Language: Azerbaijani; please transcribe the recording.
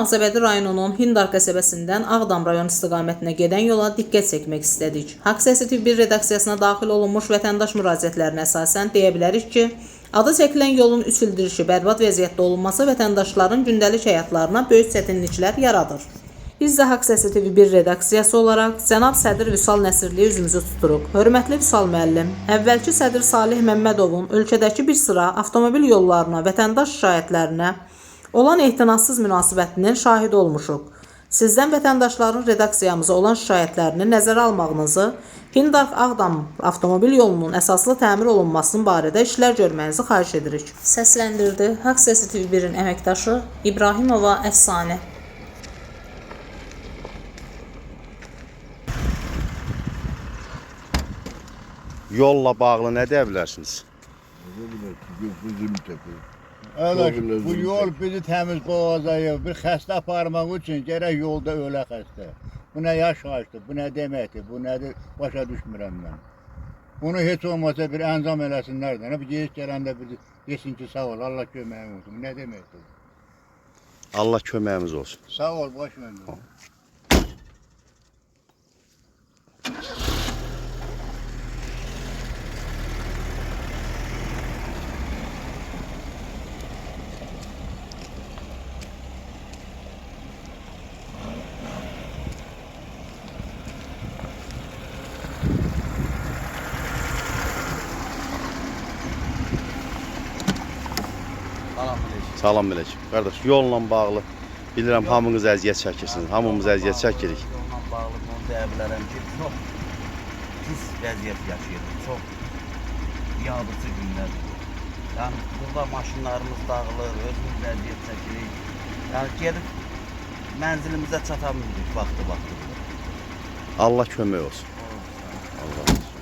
Ağcabədi rayonunun Hindar qəsəbəsindən Ağdam rayon istiqamətinə gedən yola diqqət çəkmək istədik. Haqq Səsi TV1 redaksiyasına daxil olunmuş vətəndaş müraciətlərinə əsasən deyə bilərik ki, adı çəkilən yolun üsüldürüşü, bərbad vəziyyətdə olunması vətəndaşların gündəlik həyatlarına böyük çətinliklər yaradır. Biz də Haqq Səsi TV1 redaksiyası olaraq cənab sədr Vüsal Nəsirliyə üzümüzü tuturuq. Hörmətli Vüsal müəllim, əvvəlki sədr Salih Məmmədovun ölkədəki bir sıra avtomobil yollarına, vətəndaş şikayətlərinə olan ehtinatsız münasibətinin şahidi olmuşuq. Sizdən vətəndaşların redaksiyamıza olan şikayətlərini nəzərə almağınızı, Hindar-Ağdam avtomobil yolunun əsaslı təmir olunmasının barədə işlər görməyinizi xahiş edirik. Səsləndirdi Haqq Səsi TV1-in əməkdaşı İbrahimova Əfsanə. Yolla bağlı nə deyə bilərsiniz? Bu yol bizi təmiz qoyacaq. Bir xəstə aparmaq üçün gərək yolda ölə xəstə. Bu nə yaş açdı, bu nə deməkdir, bu nədir, başa düşmürəm mən. Bunu heç olmasa bir əncam eləsinlər də. Bir giriş gələndə bir desin ki, sağ ol, Allah köməyim olsun. Bu nə deməkdir? Allah köməyimiz olsun. Sağ ol, baş məndə. Salam biləcək. Qardaş, yolla bağlı bilirəm hamınız əziyyət çəkirsiniz. Hamımız əziyyət çəkirik. Yolla bağlı bunu deyə bilərəm ki, çox pis vəziyyət yaşayırıq. Çox biabırçı günlərdir. Yəni, burada maşınlarımız dağılır, özümüz vəziyyət çəkirik. Yəni, gelib mənzilimizə çata bilmirik vaxtı. Allah kömək olsun. Allah olsun.